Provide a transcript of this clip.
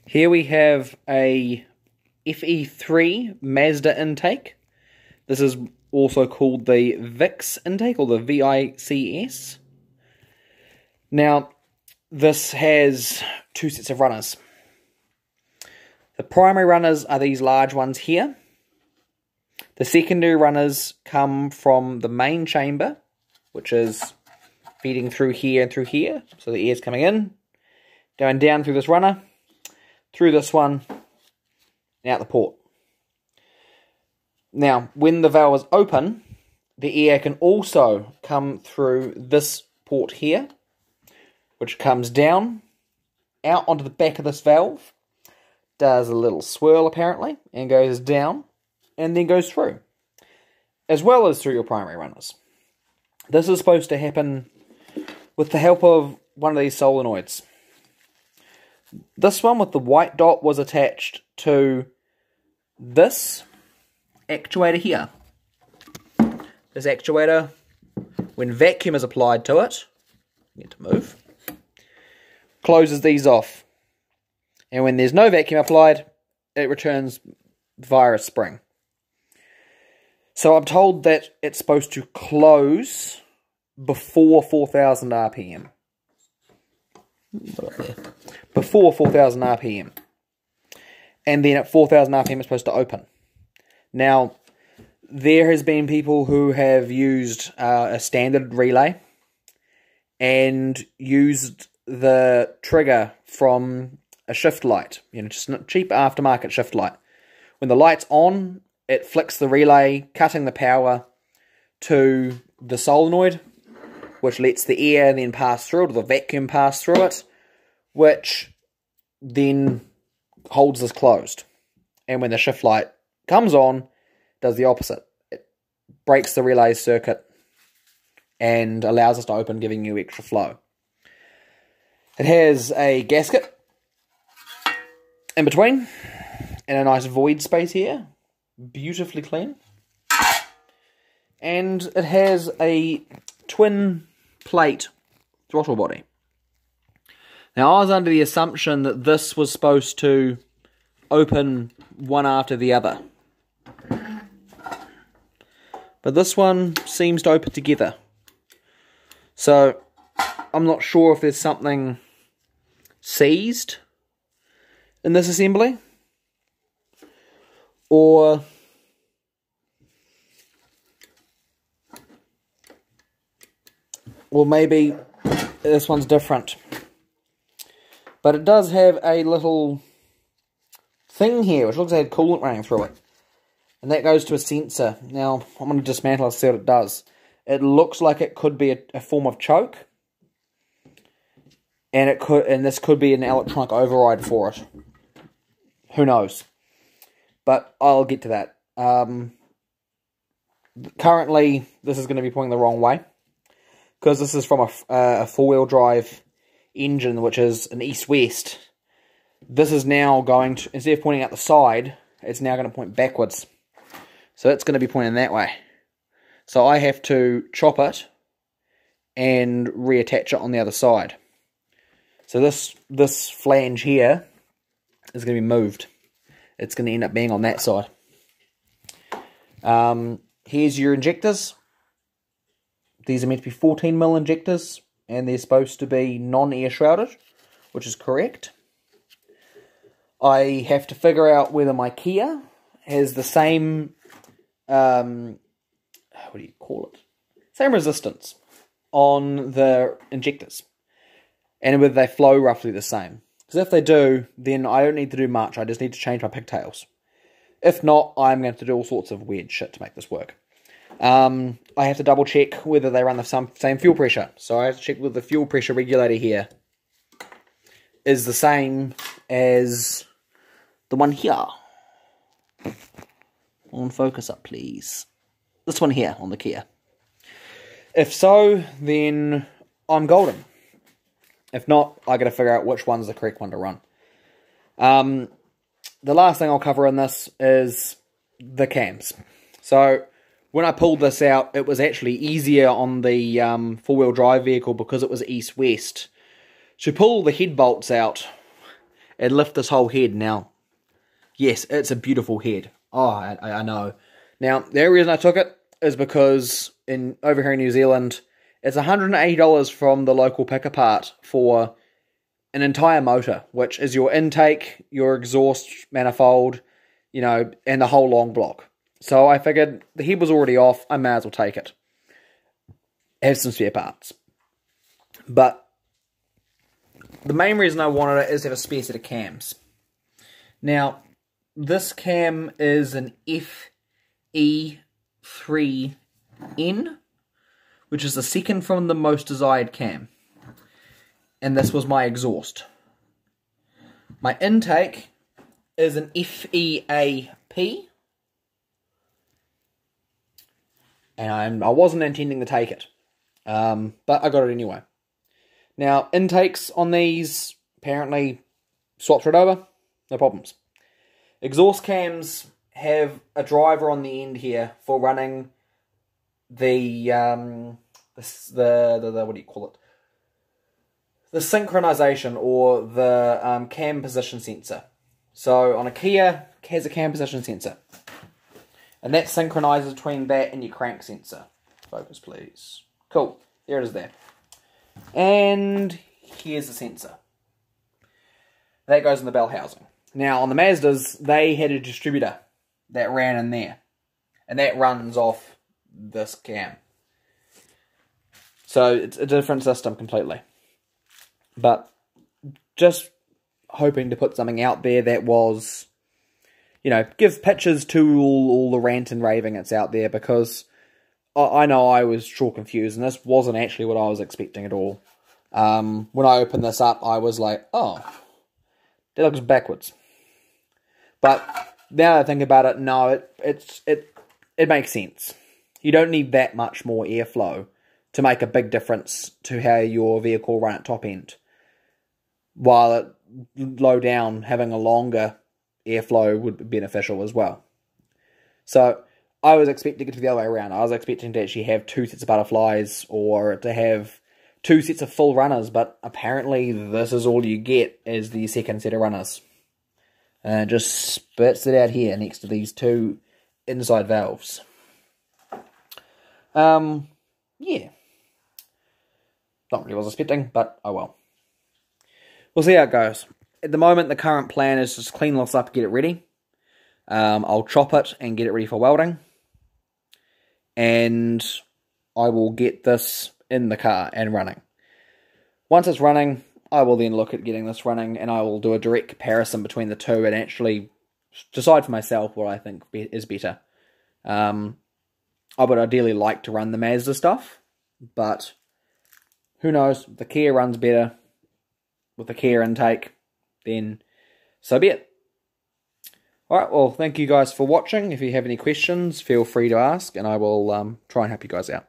Here we have a FE3 Mazda intake. This is also called the VICS intake, or the VICS. Now, this has two sets of runners. The primary runners are these large ones here. The secondary runners come from the main chamber, which is feeding through here and through here. So the air's coming in, going down through this runner, through this one, and out the port. Now, when the valve is open, the air can also come through this port here, which comes down, out onto the back of this valve, does a little swirl apparently, and goes down, and then goes through, as well as through your primary runners. This is supposed to happen with the help of one of these solenoids. This one with the white dot was attached to this actuator here. This actuator, when vacuum is applied to it, get to move, closes these off. And when there's no vacuum applied, it returns via a spring. So I'm told that it's supposed to close before 4,000 RPM. Before 4,000 RPM. And then at 4,000 RPM it's supposed to open. Now, there has been people who have used a standard relay and used the trigger from a shift light. You know, just a cheap aftermarket shift light. When the light's on, it flicks the relay, cutting the power to the solenoid, which lets the air then pass through it, or the vacuum pass through it, which then holds this closed. And when the shift light comes on, does the opposite. It breaks the relay circuit and allows us to open, giving you extra flow. It has a gasket in between, and a nice void space here. Beautifully clean. And it has a twin plate throttle body. Now, I was under the assumption that this was supposed to open one after the other. But this one seems to open together. So, I'm not sure if there's something seized in this assembly, or maybe this one's different. But it does have a little thing here, which looks like it had coolant running through it. And that goes to a sensor. Now, I'm going to dismantle it and see what it does. It looks like it could be a form of choke. And this could be an electronic override for it. Who knows? But I'll get to that. Currently, this is going to be pointing the wrong way, because this is from a four-wheel drive engine, which is an east-west. This is now going to, instead of pointing out the side, it's now going to point backwards. So it's going to be pointing that way. So I have to chop it and reattach it on the other side. So this flange here is going to be moved. It's going to end up being on that side. Here's your injectors. These are meant to be 14mm injectors, and they're supposed to be non-air shrouded, which is correct. I have to figure out whether my Kia has the same, what do you call it? Same resistance on the injectors, and whether they flow roughly the same. Because if they do, then I don't need to do much. I just need to change my pigtails. If not, I'm going to do all sorts of weird shit to make this work. I have to double check whether they run the same fuel pressure. So I have to check whether the fuel pressure regulator here is the same as the one here. On focus up, please. This one here on the Kia. If so, then I'm golden. If not, I got to figure out which one's the correct one to run. The last thing I'll cover in this is the cams. So when I pulled this out, it was actually easier on the four-wheel drive vehicle because it was east-west. To pull the head bolts out, and lift this whole head. Now, yes, it's a beautiful head. Oh, I know. Now, the only reason I took it is because over here in New Zealand, it's $180 from the local pick-apart for an entire motor, which is your intake, your exhaust manifold, you know, and the whole long block. So I figured the head was already off, I may as well take it. Have some spare parts. But the main reason I wanted it is to have a spare set of cams. Now, this cam is an FE3N, which is the second from the most desired cam. And this was my exhaust. My intake is an FEAP. And I wasn't intending to take it. But I got it anyway. Now, intakes on these, apparently, swapped it over. No problems. Exhaust cams have a driver on the end here for running the what do you call it? The synchronization, or the cam position sensor. So on a Kia, it has a cam position sensor. And that synchronizes between that and your crank sensor. Focus, please. Cool. There it is there. And here's the sensor. That goes in the bell housing. Now, on the Mazdas, they had a distributor that ran in there. And that runs off this cam. So, it's a different system completely. But, just hoping to put something out there that was, you know, give pictures to all the rant and raving that's out there, because I know I was sure confused, and this wasn't actually what I was expecting at all. When I opened this up, I was like, oh, that looks backwards. But now that I think about it, no, it makes sense. You don't need that much more airflow to make a big difference to how your vehicle run at top end. While at low down, having a longer airflow would be beneficial as well. So I was expecting it to be the other way around. I was expecting to actually have 2 sets of butterflies, or to have 2 sets of full runners, but apparently this is all you get as the second set of runners. And it just spits it out here next to these 2 inside valves. Yeah. Not really what I was expecting, but oh well. We'll see how it goes. At the moment, the current plan is just clean this up, get it ready. I'll chop it and get it ready for welding. And I will get this in the car and running. Once it's running, I will then look at getting this running, and I will do a direct comparison between the two and actually decide for myself what I think is better. I would ideally like to run the Mazda stuff, but who knows, if the Kia runs better with the Kia intake, then so be it. Alright, well, thank you guys for watching. If you have any questions, feel free to ask, and I will try and help you guys out.